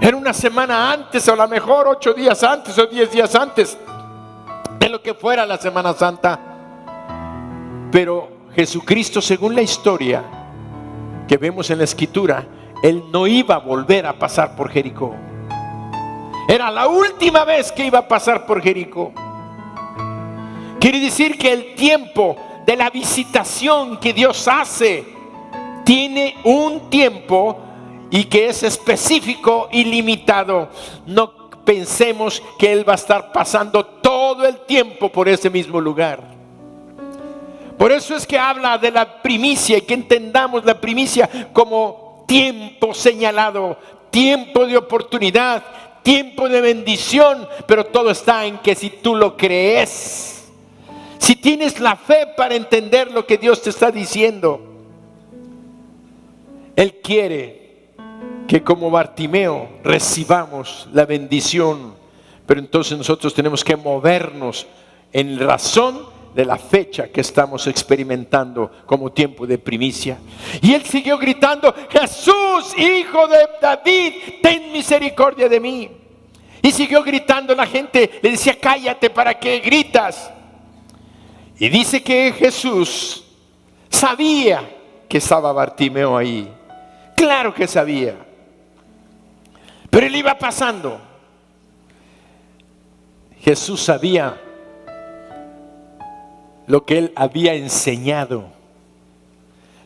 Era una semana antes, o a lo mejor 8 días antes o 10 días antes de lo que fuera la Semana Santa. Pero Jesucristo, según la historia que vemos en la Escritura, Él no iba a volver a pasar por Jericó. Era la última vez que iba a pasar por Jericó. Quiere decir que el tiempo de la visitación que Dios hace tiene un tiempo, y que es específico y limitado. No pensemos que Él va a estar pasando todo el tiempo por ese mismo lugar. Por eso es que habla de la primicia, y que entendamos la primicia como tiempo señalado, tiempo de oportunidad, tiempo de bendición. Pero todo está en que si tú lo crees, si tienes la fe para entender lo que Dios te está diciendo. Él quiere que como Bartimeo recibamos la bendición, pero entonces nosotros tenemos que movernos en razón de la fecha que estamos experimentando como tiempo de primicia. Y él siguió gritando: Jesús, hijo de David, ten misericordia de mí. Y siguió gritando. La gente le decía: cállate, ¿para qué gritas? Y dice que Jesús sabía que estaba Bartimeo ahí. Claro que sabía. Pero él iba pasando. Jesús sabía lo que él había enseñado.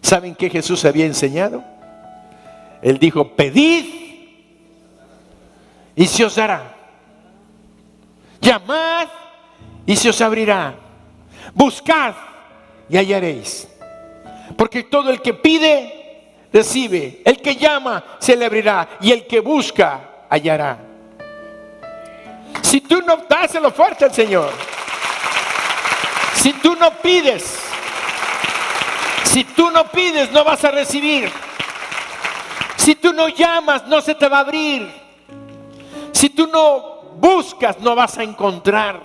¿Saben qué Jesús había enseñado? Él dijo: pedid y se os dará. Llamad y se os abrirá. Buscad y hallaréis. Porque todo el que pide, recibe. El que llama, se le abrirá. Y el que busca, hallará. Si tú no dáselo fuerte al Señor. Si tú no pides, no vas a recibir. Si tú no llamas, no se te va a abrir. Si tú no buscas, no vas a encontrar.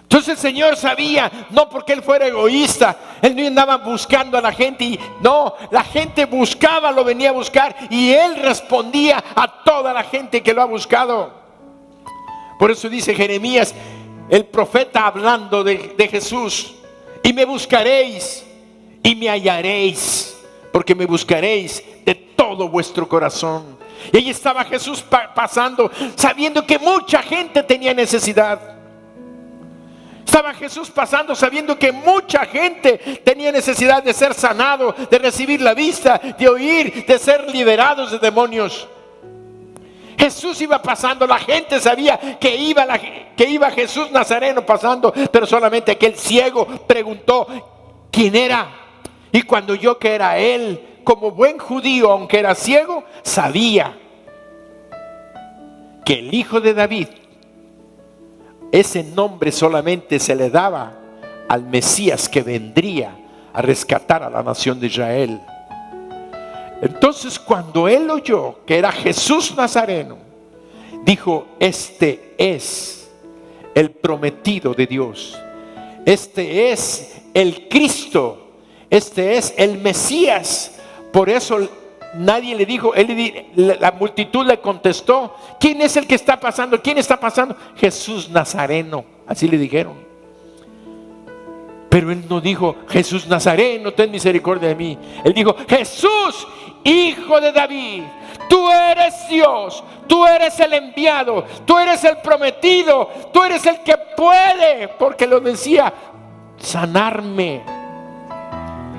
Entonces el Señor sabía, no porque Él fuera egoísta, Él no andaba buscando a la gente, no, la gente buscaba, lo venía a buscar, y Él respondía a toda la gente que lo ha buscado. Por eso dice Jeremías, el profeta, hablando de Jesús: y me buscaréis y me hallaréis, porque me buscaréis de todo vuestro corazón. Y ahí estaba Jesús pasando, sabiendo que mucha gente tenía necesidad. Estaba Jesús pasando sabiendo que mucha gente tenía necesidad de ser sanado, de recibir la vista, de oír, de ser liberados de demonios. Jesús iba pasando, la gente sabía que iba Jesús Nazareno pasando, pero solamente aquel ciego preguntó quién era. Y cuando oyó que era él, como buen judío, aunque era ciego, sabía que el Hijo de David, ese nombre solamente se le daba al Mesías que vendría a rescatar a la nación de Israel. Entonces, cuando él oyó que era Jesús Nazareno, dijo: este es el prometido de Dios, este es el Cristo, este es el Mesías. Por eso nadie le dijo, la multitud le contestó: ¿quién es el que está pasando? ¿Quién está pasando? Jesús Nazareno, así le dijeron. Pero él no dijo: Jesús Nazareno, ten misericordia de mí. Él dijo: Jesús, Hijo de David, tú eres Dios, tú eres el enviado, tú eres el prometido, tú eres el que puede, porque lo decía, sanarme.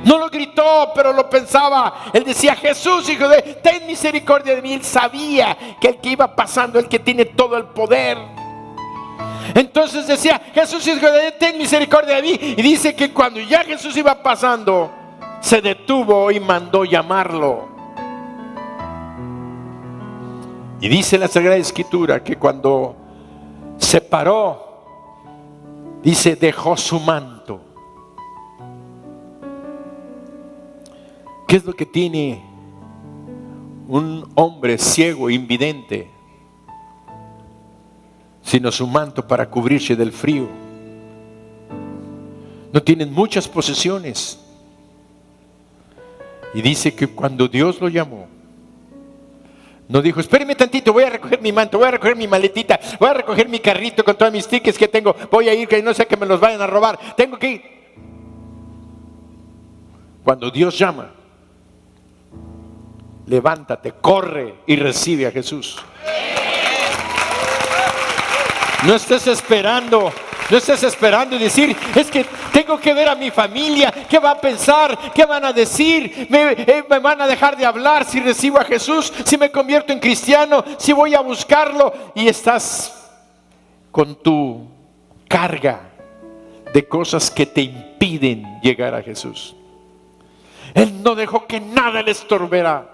No lo gritó, pero lo pensaba. Él decía: Jesús, Hijo de David, ten misericordia de mí. Él sabía que el que iba pasando, el que tiene todo el poder. Entonces decía: Jesús, Hijo de David, ten misericordia de mí. Y dice que cuando ya Jesús iba pasando, se detuvo y mandó llamarlo. Y dice la Sagrada Escritura que cuando se paró, dice, dejó su manto. ¿Qué es lo que tiene un hombre ciego, invidente, sino su manto para cubrirse del frío? No tienen muchas posesiones. Y dice que cuando Dios lo llamó, no dijo: espéreme tantito, voy a recoger mi manto, voy a recoger mi maletita, voy a recoger mi carrito con todos mis tickets que tengo, voy a ir, que no sé que me los vayan a robar, tengo que ir. Cuando Dios llama, levántate, corre y recibe a Jesús. No estés esperando y decir: es que tengo que ver a mi familia, ¿qué va a pensar? ¿Qué van a decir? ¿Me van a dejar de hablar si recibo a Jesús? ¿Si me convierto en cristiano? ¿Si voy a buscarlo? Y estás con tu carga de cosas que te impiden llegar a Jesús. Él no dejó que nada le estorbara.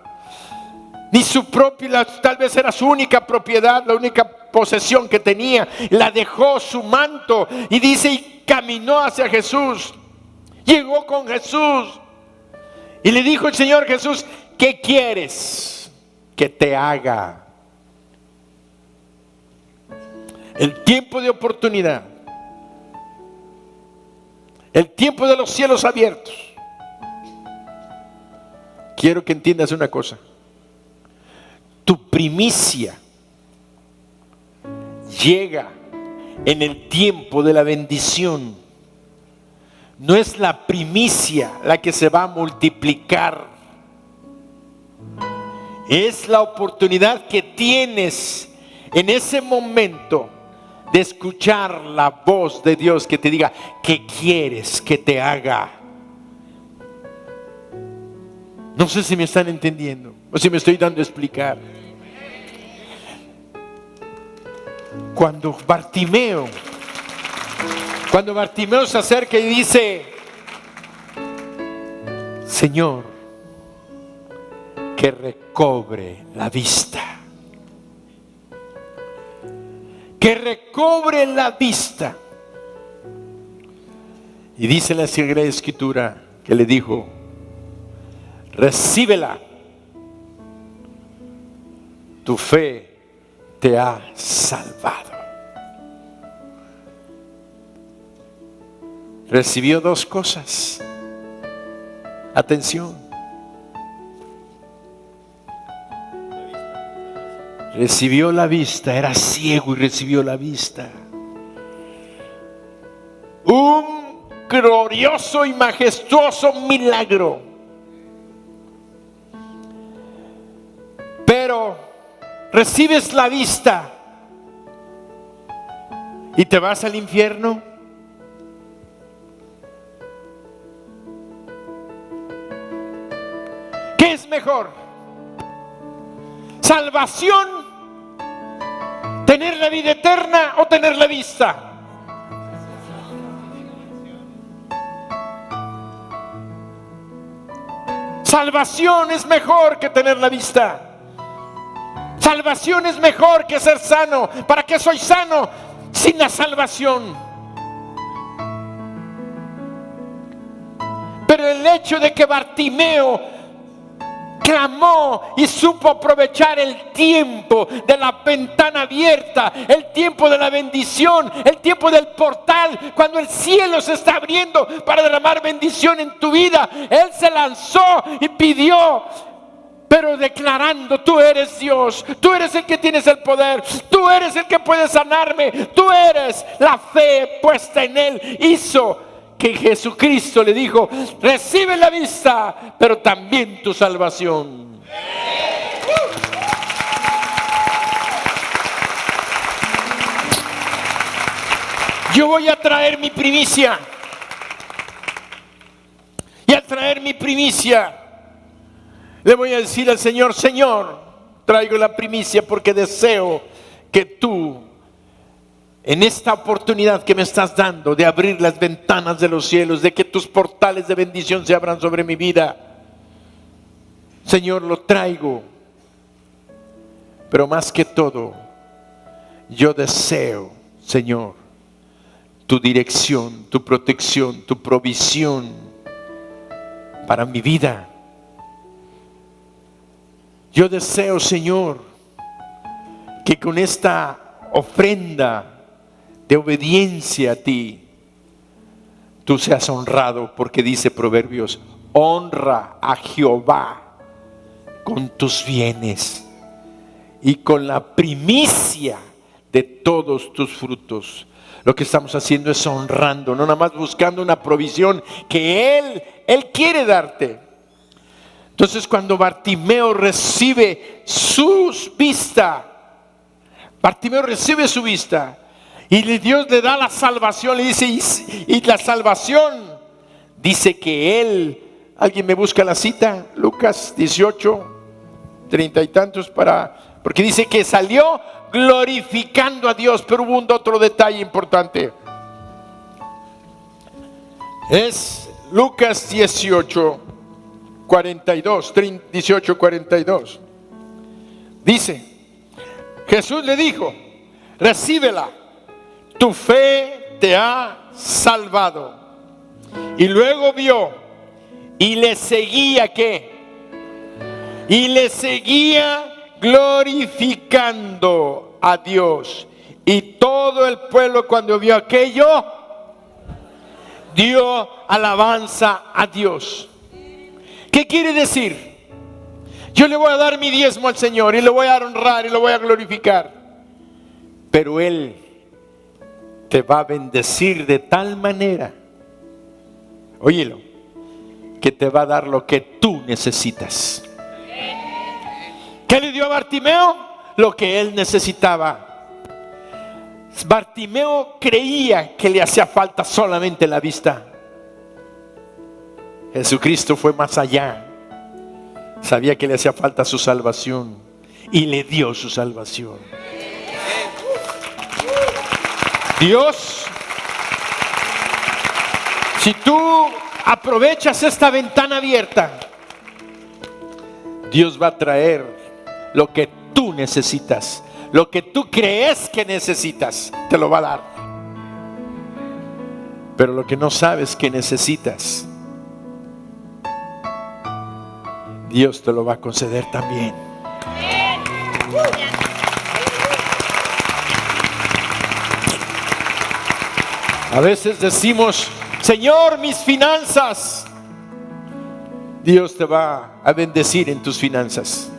Ni su propia, tal vez era su única propiedad, la única posesión que tenía, la dejó, su manto, y dice, y caminó hacia Jesús. Llegó con Jesús y le dijo el Señor Jesús: ¿qué quieres que te haga? El tiempo de oportunidad, el tiempo de los cielos abiertos. Quiero que entiendas una cosa: tu primicia llega en el tiempo de la bendición. No es la primicia la que se va a multiplicar. Es la oportunidad que tienes en ese momento de escuchar la voz de Dios que te diga: ¿qué quieres que te haga? No sé si me están entendiendo o si me estoy dando a explicar. Cuando Bartimeo se acerca y dice: Señor, que recobre la vista, que recobre la vista. Y dice la Sagrada Escritura que le dijo: recíbela tu fe te ha salvado. Recibió dos cosas. Atención. Recibió la vista, era ciego y recibió la vista. Un glorioso y majestuoso milagro. Pero recibes la vista y te vas al infierno. ¿Qué es mejor? ¿Salvación, tener la vida eterna o tener la vista? Salvación es mejor que tener la vista. Salvación es mejor que ser sano. ¿Para qué soy sano sin la salvación? Pero el hecho de que Bartimeo clamó y supo aprovechar el tiempo de la ventana abierta, el tiempo de la bendición, el tiempo del portal, cuando el cielo se está abriendo para derramar bendición en tu vida, él se lanzó y pidió, pero declarando: tú eres Dios, tú eres el que tienes el poder, tú eres el que puede sanarme, tú eres. La fe puesta en él hizo que Jesucristo le dijo: recibe la vista, pero también tu salvación. Yo voy a traer mi primicia. Y al traer mi primicia, le voy a decir al Señor: Señor, traigo la primicia porque deseo que tú, en esta oportunidad que me estás dando de abrir las ventanas de los cielos, de que tus portales de bendición se abran sobre mi vida, Señor, lo traigo. Pero más que todo, yo deseo, Señor, tu dirección, tu protección, tu provisión para mi vida. Yo deseo, Señor, que con esta ofrenda de obediencia a ti, tú seas honrado, porque dice Proverbios: honra a Jehová con tus bienes y con la primicia de todos tus frutos. Lo que estamos haciendo es honrando, no nada más buscando una provisión que Él quiere darte. Entonces, cuando Bartimeo recibe su vista, Bartimeo recibe su vista y Dios le da la salvación, le dice, y la salvación dice que él, alguien me busca la cita, Lucas 18, 30 y tantos, porque dice que salió glorificando a Dios. Pero hubo otro detalle importante. Es Lucas 18, 42, 18, 42. Dice: Jesús le dijo: recíbela, tu fe te ha salvado. Y luego vio y le seguía, ¿qué? Y le seguía glorificando a Dios. Y todo el pueblo, cuando vio aquello, dio alabanza a Dios. ¿Qué quiere decir? Yo le voy a dar mi diezmo al Señor y lo voy a honrar y lo voy a glorificar, pero Él te va a bendecir de tal manera, óyelo, que te va a dar lo que tú necesitas. ¿Qué le dio a Bartimeo? Lo que él necesitaba. Bartimeo creía que le hacía falta solamente la vista. Jesucristo fue más allá. Sabía que le hacía falta su salvación y le dio su salvación. Dios, si tú aprovechas esta ventana abierta, Dios va a traer lo que tú necesitas, lo que tú crees que necesitas, te lo va a dar. Pero lo que no sabes que necesitas, Dios te lo va a conceder también. A veces decimos: Señor, mis finanzas. Dios te va a bendecir en tus finanzas,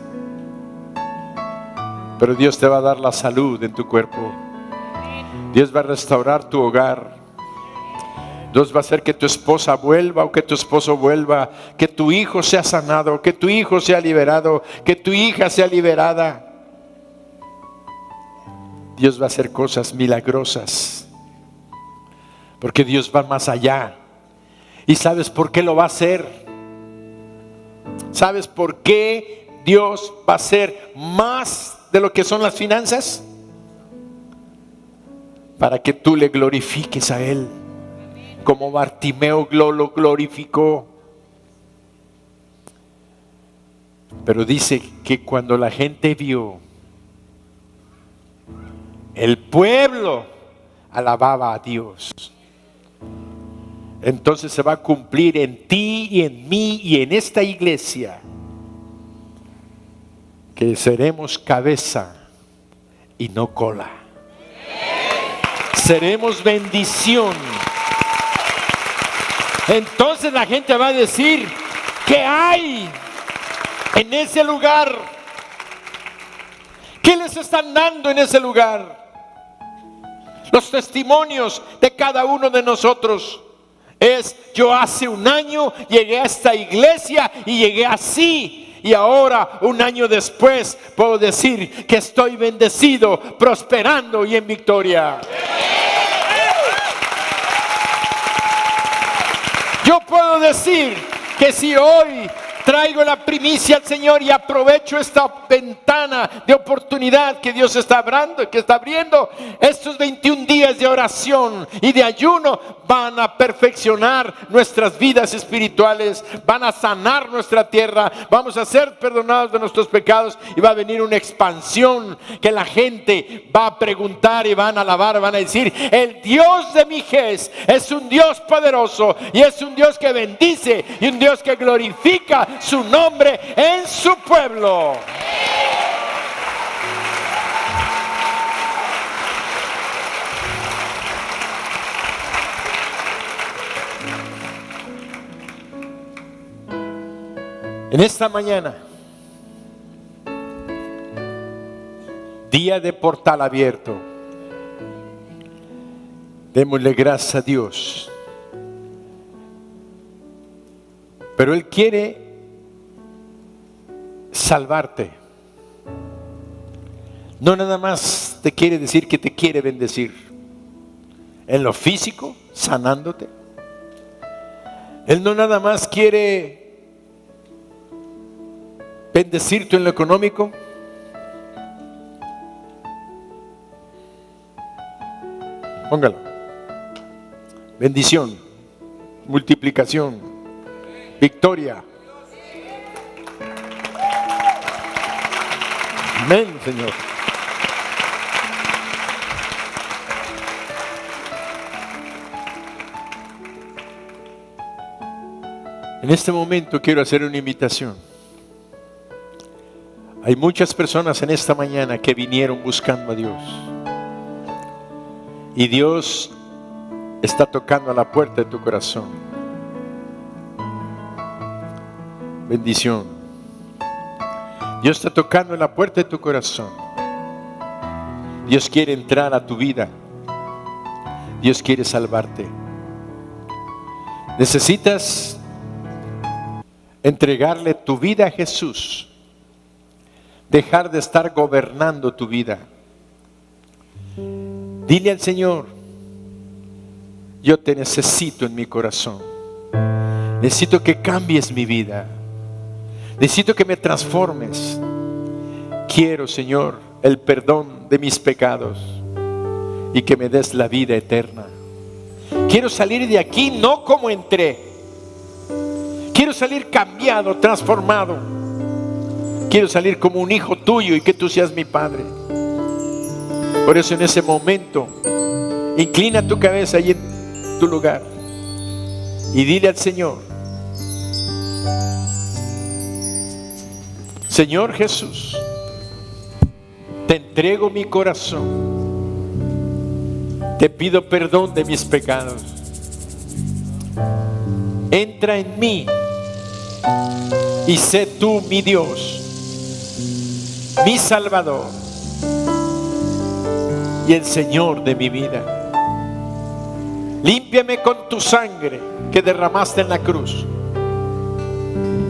pero Dios te va a dar la salud en tu cuerpo. Dios va a restaurar tu hogar. Dios va a hacer que tu esposa vuelva o que tu esposo vuelva, que tu hijo sea sanado, que tu hijo sea liberado, que tu hija sea liberada. Dios va a hacer cosas milagrosas, porque Dios va más allá. ¿Y sabes por qué lo va a hacer? ¿Sabes por qué Dios va a hacer más de lo que son las finanzas? Para que tú le glorifiques a Él, como Bartimeo lo glorificó. Pero dice que cuando la gente vio, el pueblo alababa a Dios. Entonces se va a cumplir en ti y en mí y en esta iglesia, que seremos cabeza y no cola. Seremos bendición. Entonces la gente va a decir: ¿qué hay en ese lugar? ¿Qué les están dando en ese lugar? Los testimonios de cada uno de nosotros es: yo hace un año llegué a esta iglesia y llegué así, y ahora un año después puedo decir que estoy bendecido, prosperando y en victoria. Yo puedo decir que si hoy traigo la primicia al Señor y aprovecho esta ventana de oportunidad que Dios está abriendo, estos 21 días de oración y de ayuno van a perfeccionar nuestras vidas espirituales, van a sanar nuestra tierra, vamos a ser perdonados de nuestros pecados, y va a venir una expansión que la gente va a preguntar y van a alabar, van a decir: el Dios de Mijés es un Dios poderoso, y es un Dios que bendice y un Dios que glorifica su nombre en su pueblo. En esta mañana, día de portal abierto, démosle gracias a Dios. Pero Él quiere salvarte. No nada más te quiere decir que te quiere bendecir en lo físico, sanándote. Él no nada más quiere bendecirte en lo económico. Póngalo. Bendición, multiplicación, victoria. Amén, Señor. En este momento quiero hacer una invitación. Hay muchas personas en esta mañana que vinieron buscando a Dios, y Dios está tocando a la puerta de tu corazón. Bendición. Dios está tocando en la puerta de tu corazón. Dios quiere entrar a tu vida. Dios quiere salvarte. Necesitas entregarle tu vida a Jesús. Dejar de estar gobernando tu vida. Dile al Señor: yo te necesito en mi corazón. Necesito que cambies mi vida. Necesito que me transformes. Quiero, Señor, el perdón de mis pecados y que me des la vida eterna. Quiero salir de aquí no como entré. Quiero salir cambiado, transformado. Quiero salir como un hijo tuyo y que tú seas mi Padre. Por eso en ese momento, inclina tu cabeza ahí en tu lugar y dile al Señor: Señor Jesús, Te entrego mi corazón. Te pido perdón de mis pecados. Entra en mí y sé tú mi Dios, mi Salvador y el Señor de mi vida. Límpiame con tu sangre que derramaste en la cruz.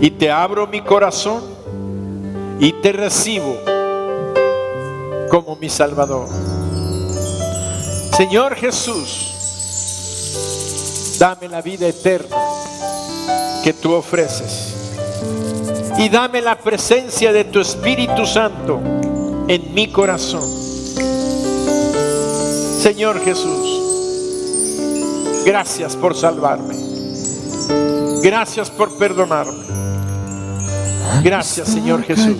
Y te abro mi corazón y te recibo como mi Salvador. Señor Jesús, dame la vida eterna que tú ofreces. Y dame la presencia de tu Espíritu Santo en mi corazón. Señor Jesús, gracias por salvarme. Gracias por perdonarme. Gracias, Señor Jesús.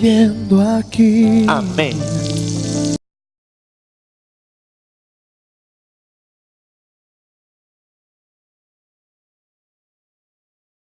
Amén.